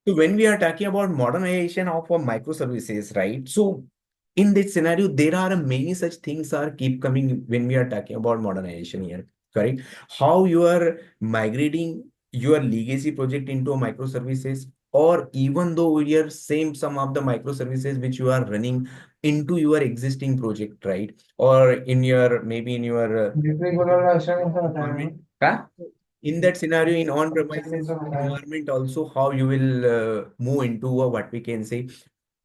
So when we are talking about modernization of a microservices, right? So in this scenario, there are many such things are keep coming when we are talking about modernization here, correct? How you are migrating your legacy project into a microservices, or even though you're same some of the microservices which you are running into your existing project, right? Or in your maybe in your environment. Huh? In that scenario, in on-premises environment also, how you will move into a what we can say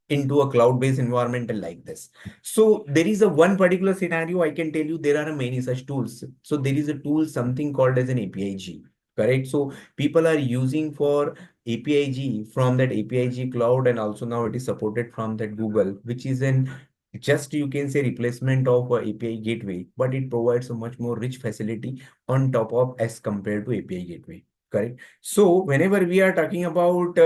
into a cloud-based environment like this. So there is a one particular scenario I can tell you there are many such tools. So there is a tool something called as an APIG, correct? So people are using for APIG from that APIG cloud, and also now it is supported from that Google, which is an just you can say replacement of API gateway, but it provides a much more rich facility on top of as compared to API gateway, correct? So whenever we are talking about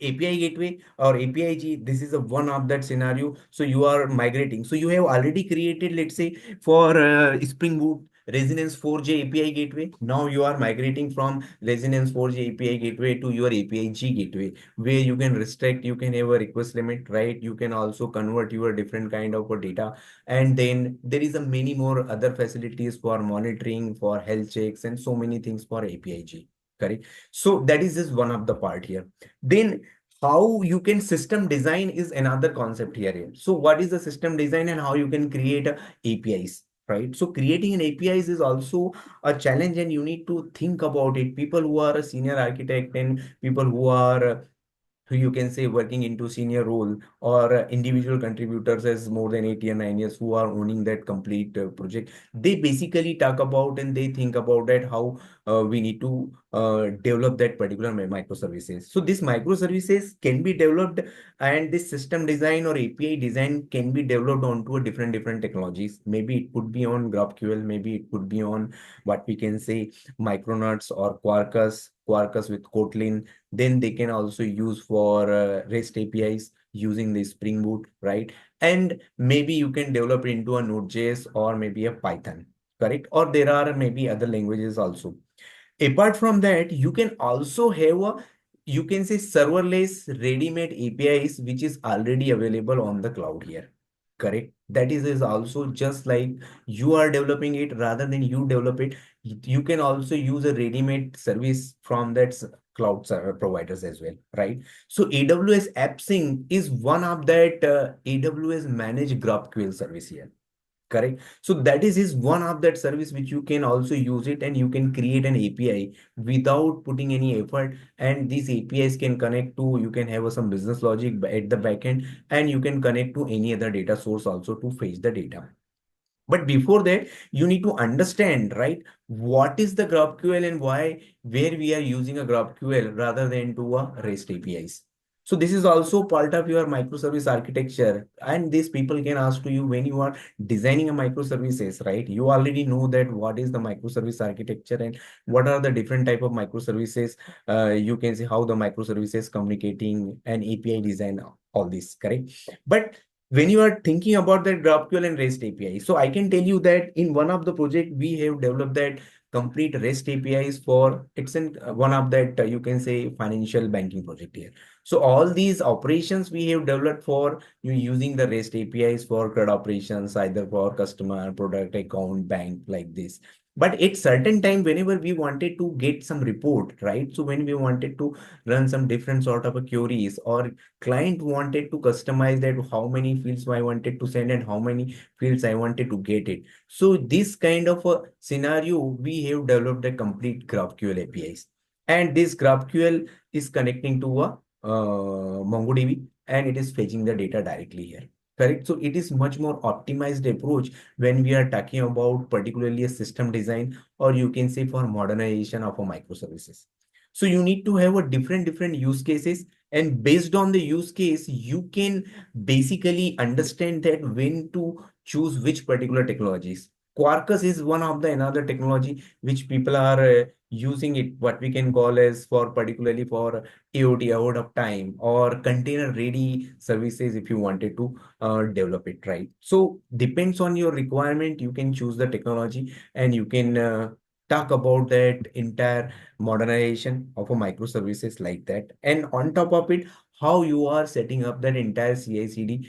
API gateway or APIG, this is a one of that scenario. So you are migrating. So you have already created, let's say, for Spring Boot Resonance 4J API gateway. Now you are migrating from Resonance 4J API gateway to your APIG gateway, where you can restrict, you can have a request limit, right? You can also convert your different kind of data. And then there is a many more other facilities for monitoring, for health checks, and so many things for APIG. Correct. So that is just one of the part here. Then how you can system design is another concept here. So what is the system design and how you can create APIs, right? So creating an APIs is also a challenge, and you need to think about it. People who are a senior architect and people who are who you can say working into senior role, or individual contributors as more than 8 or 9 years who are owning that complete project, they basically talk about and they think about that how we need to develop that particular microservices. So this microservices can be developed, and this system design or API design can be developed onto a different technologies. Maybe it could be on GraphQL, maybe it could be on what we can say Micronauts or Quarkus with Kotlin. Then they can also use for REST APIs using the Spring Boot, right? And maybe you can develop it into a Node.js or maybe a Python, correct? Or there are maybe other languages also. Apart from that, you can also have a, you can say serverless ready-made APIs, which is already available on the cloud here. Correct. That is also just like you are developing it rather than you develop it. You can also use a ready-made service from that cloud server providers as well, right? So AWS AppSync is one of that AWS managed GraphQL service here. Correct. So that is one of that service which you can also use it, and you can create an API without putting any effort. And these APIs can connect to, you can have some business logic at the backend, and you can connect to any other data source also to fetch the data. But before that, you need to understand, right? What is the GraphQL and why, where we are using a GraphQL rather than to a REST APIs. So this is also part of your microservice architecture. And these people can ask to you when you are designing a microservices, right? You already know that what is the microservice architecture and what are the different type of microservices. You can see how the microservices communicating and API design, all this, correct? But when you are thinking about that GraphQL and REST API, so I can tell you that in one of the project we have developed that complete REST APIs for, it's in one of that you can say financial banking project here. So all these operations we have developed for you using the REST APIs for CRUD operations, either for customer, product, account, bank, like this. But at certain time, whenever we wanted to get some report, right? So when we wanted to run some different sort of a queries, or client wanted to customize that how many fields I wanted to send and how many fields I wanted to get it. So this kind of a scenario, we have developed a complete GraphQL APIs. And this GraphQL is connecting to a MongoDB, and it is fetching the data directly here. Correct. So it is much more optimized approach when we are talking about particularly a system design, or you can say for modernization of a microservices. So you need to have a different use cases, and based on the use case, you can basically understand that when to choose which particular technologies. Quarkus is one of the another technology which people are using it, what we can call as for particularly for AOT, ahead of time, or container ready services if you wanted to develop it, right? So depends on your requirement, you can choose the technology, and you can talk about that entire modernization of a microservices like that. And on top of it, how you are setting up that entire CI/CD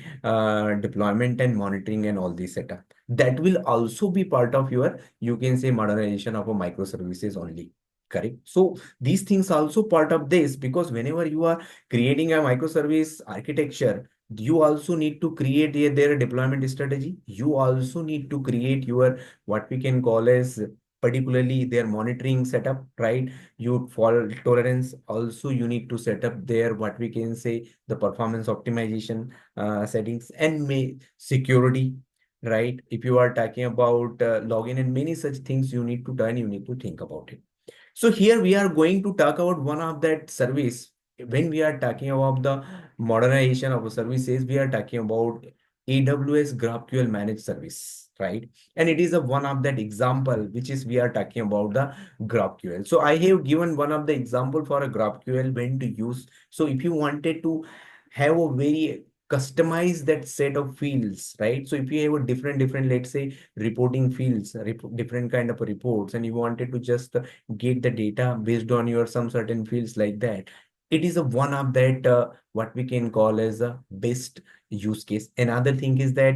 deployment and monitoring and all this setup. That will also be part of your, you can say, modernization of a microservices only. Correct. So these things also part of this, because whenever you are creating a microservice architecture, you also need to create their deployment strategy. You also need to create your, what we can call as, particularly their monitoring setup, right? You fault tolerance also, you need to set up their, what we can say, the performance optimization settings, and may security, right? If you are talking about login and many such things you need to done, you need to think about it. So here we are going to talk about one of that service. When we are talking about the modernization of services, we are talking about AWS GraphQL managed service, right? And it is a one of that example, which is we are talking about the GraphQL. So I have given one of the example for a GraphQL when to use. So if you wanted to have a very customize that set of fields, right? So if you have a different, let's say, reporting fields, different kind of reports, and you wanted to just get the data based on your some certain fields like that, it is a one of that what we can call as a best use case. Another thing is that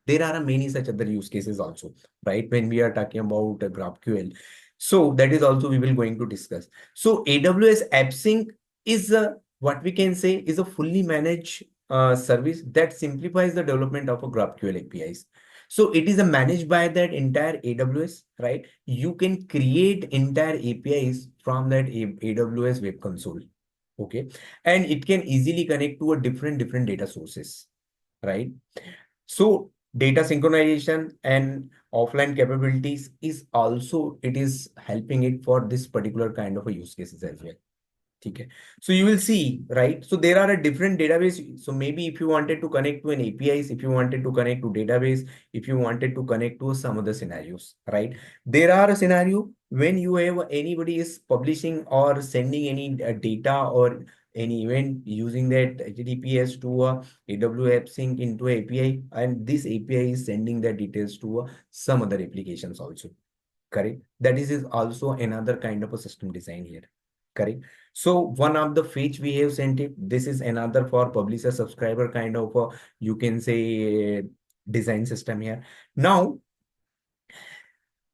there are many such other use cases also, right? When we are talking about GraphQL, so that is also we will going to discuss. So AWS AppSync is a, what we can say, is a fully managed service that simplifies the development of a GraphQL APIs. So it is a managed by that entire AWS, right? You can create entire APIs from that AWS web console. Okay. And it can easily connect to a different data sources, right? So data synchronization and offline capabilities is also, it is helping it for this particular kind of a use cases as well. Okay. So you will see, right? So there are a different database. So maybe if you wanted to connect to an APIs, if you wanted to connect to database, if you wanted to connect to some other scenarios, right? There are a scenario when you have anybody is publishing or sending any data or any event using that HTTPS to a AWS AppSync into API, and this API is sending the details to some other applications also. Correct. That is also another kind of a system design here. Correct. So one of the fetch we have sent it. This is another for publisher subscriber kind of a, you can say, design system here. Now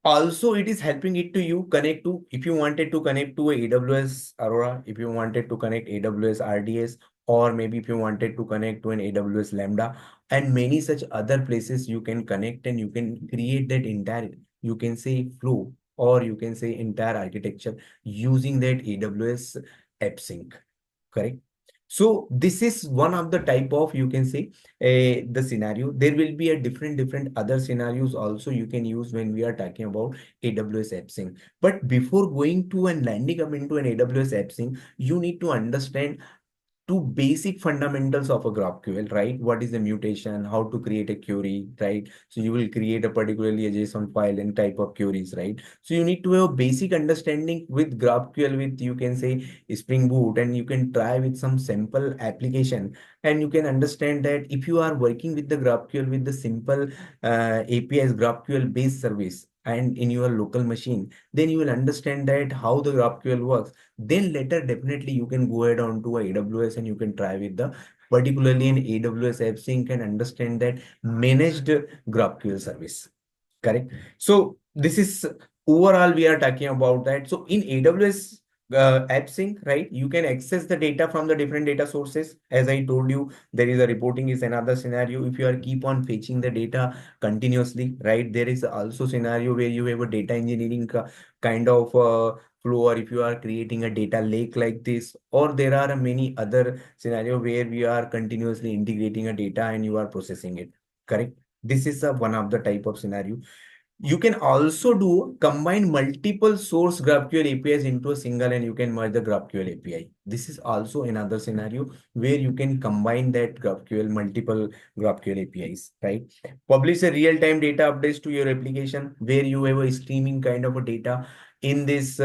also it is helping it to you connect to, if you wanted to connect to a AWS Aurora, if you wanted to connect AWS RDS, or maybe if you wanted to connect to an AWS Lambda, and many such other places you can connect, and you can create that entire, you can say, flow, or you can say entire architecture using that AWS AppSync. Correct. So this is one of the type of, you can say, the scenario. There will be a different other scenarios also you can use when we are talking about AWS AppSync. But before going to and landing up into an AWS AppSync, you need to understand two basic fundamentals of a GraphQL, right? What is the mutation, how to create a query, right? So you will create a particularly a JSON file and type of queries, right? So you need to have a basic understanding with GraphQL, with, you can say, Spring Boot, and you can try with some simple application, and you can understand that if you are working with the GraphQL with the simple APIs GraphQL based service and in your local machine, then you will understand that how the GraphQL works. Then later definitely you can go ahead on to a AWS and you can try with the, particularly in AWS AppSync, and understand that managed GraphQL service. Correct. So this is overall we are talking about that. So in AWS AppSync, right, you can access the data from the different data sources. As I told you, there is a reporting is another scenario. If you are keep on fetching the data continuously, right, there is also scenario where you have a data engineering kind of flow, or if you are creating a data lake like this, or there are many other scenario where we are continuously integrating a data and you are processing it. Correct. This is one of the type of scenario. You can also do combine multiple source GraphQL APIs into a single, and you can merge the GraphQL API. This is also another scenario where you can combine that GraphQL, multiple GraphQL APIs, right? Publish a real-time data updates to your application where you have a streaming kind of a data in this,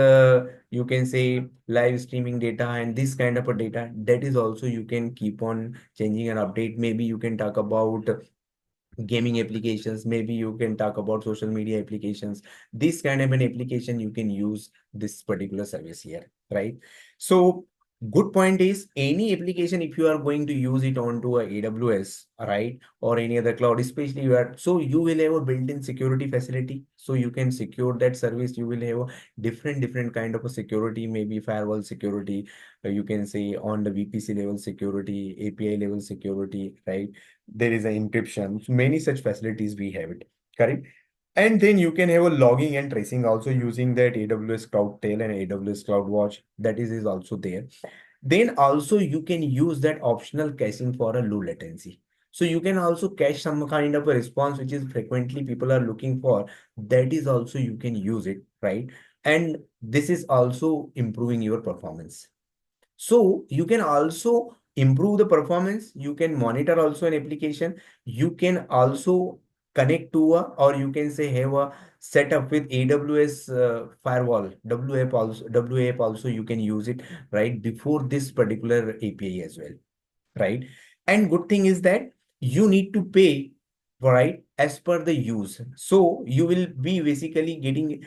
you can say, live streaming data, and this kind of a data that is also you can keep on changing and update. Maybe you can talk about gaming applications, maybe you can talk about social media applications. This kind of an application you can use this particular service here, right? So good point is any application, if you are going to use it onto a AWS, right, or any other cloud, especially you are, so you will have a built-in security facility, so you can secure that service. You will have a different kind of a security, maybe firewall security, you can say on the VPC level security, API level security, right? There is an encryption. So many such facilities we have it, correct? And then you can have a logging and tracing also using that AWS Cloud Tail and AWS Cloud Watch. That is also there. Then also you can use that optional caching for a low latency. So you can also cache some kind of a response which is frequently people are looking for. That is also you can use it, right? And this is also improving your performance. So you can also improve the performance. You can monitor also an application. You can also connect to a, or you can say have a setup with AWS firewall, WAP also, WAP also you can use it right before this particular API as well, right? And good thing is that you need to pay, right, as per the use. So you will be basically getting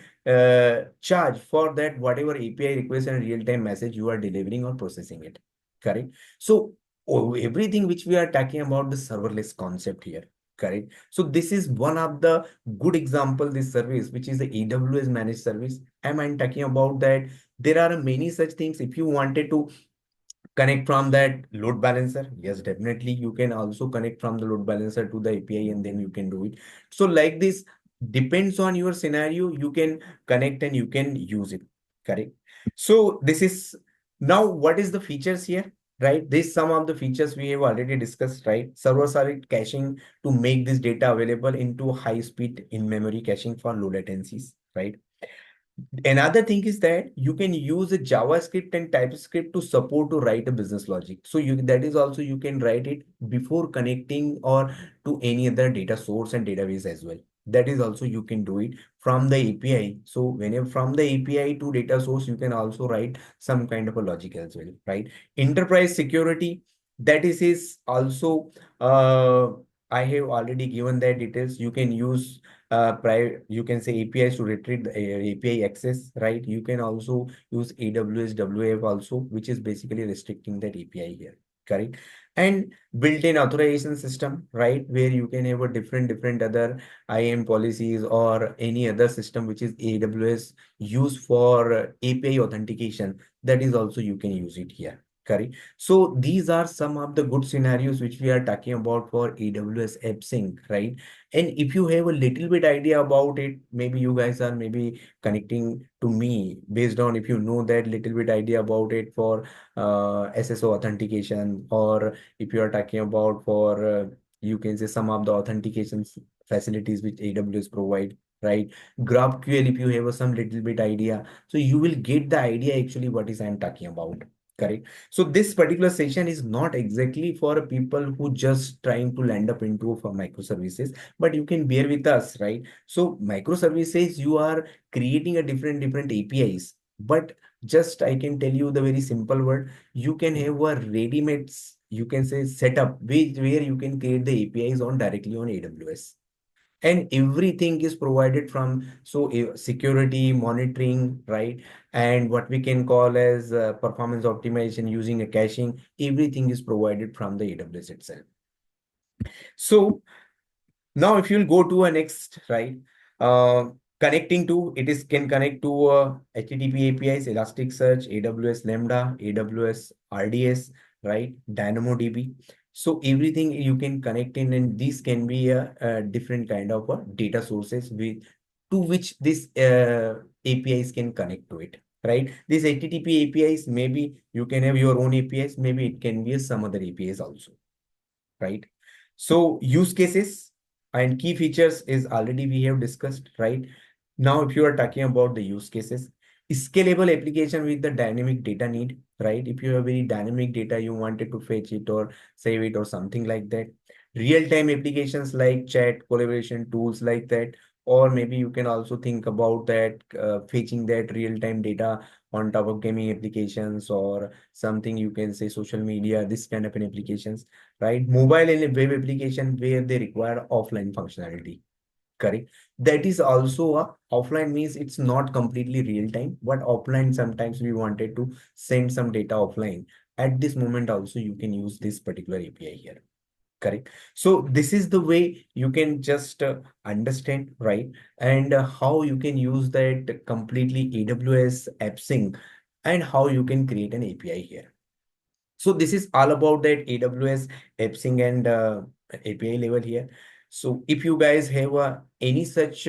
charge for that whatever API request and real-time message you are delivering or processing it, correct? So everything which we are talking about the serverless concept here, correct? So this is one of the good example, this service which is the AWS managed service. I'm talking about that there are many such things. If you wanted to connect from that load balancer, yes, definitely you can also connect from the load balancer to the API and then you can do it. So like this, depends on your scenario, you can connect and you can use it, correct? So this is now what is the features here, right? This some of the features we have already discussed, right? Server-side caching to make this data available into high speed in-memory caching for low latencies, right? Another thing is that you can use a JavaScript and TypeScript to support to write a business logic. So you that is also you can write it before connecting or to any other data source and database as well. That is also you can do it from the API. So whenever from the API to data source, you can also write some kind of a logic as well, right? Enterprise security, that is also I have already given that details. You can use you can say APIs to retrieve the API access, right? You can also use AWS WAF also, which is basically restricting that API here, correct? And built-in authorization system, right? Where you can have a different other IAM policies or any other system which is AWS used for API authentication. That is also you can use it here, correct? So these are some of the good scenarios which we are talking about for AWS AppSync, right? And if you have a little bit idea about it, maybe you guys are maybe connecting to me based on if you know that little bit idea about it for SSO authentication, or if you are talking about for you can say some of the authentication facilities which AWS provide, right? GraphQL, if you have some little bit idea, so you will get the idea actually what is I'm talking about. Correct. So this particular session is not exactly for people who just trying to land up into for microservices, but you can bear with us, right? So microservices, you are creating a different APIs, but just I can tell you the very simple word, you can have a ready-made, you can say setup where you can create the APIs on directly on AWS. And everything is provided from so security monitoring, right? And what we can call as performance optimization using a caching, everything is provided from the AWS itself. So now, if you'll go to a next, right? Connecting to it is can connect to HTTP APIs, Elasticsearch, AWS Lambda, AWS RDS, right? DynamoDB. So everything you can connect in, and this can be a different kind of data sources with to which this APIs can connect to it, right? These HTTP APIs, maybe you can have your own APIs, maybe it can be some other APIs also, right? So use cases and key features is already we have discussed, right? Now, if you are talking about the use cases, scalable application with the dynamic data need, right? If you have very dynamic data, you wanted to fetch it or save it or something like that. Real-time applications like chat, collaboration tools like that. Or maybe you can also think about that fetching that real-time data on top of gaming applications, or something you can say social media, this kind of an applications, right? Mobile and web application where they require offline functionality. Correct. That is also a offline, means it's not completely real time, but offline sometimes we wanted to send some data offline. At this moment also you can use this particular API here. Correct. So this is the way you can just understand, right? And how you can use that completely AWS AppSync, and how you can create an API here. So this is all about that AWS AppSync and API level here. So if you guys have any such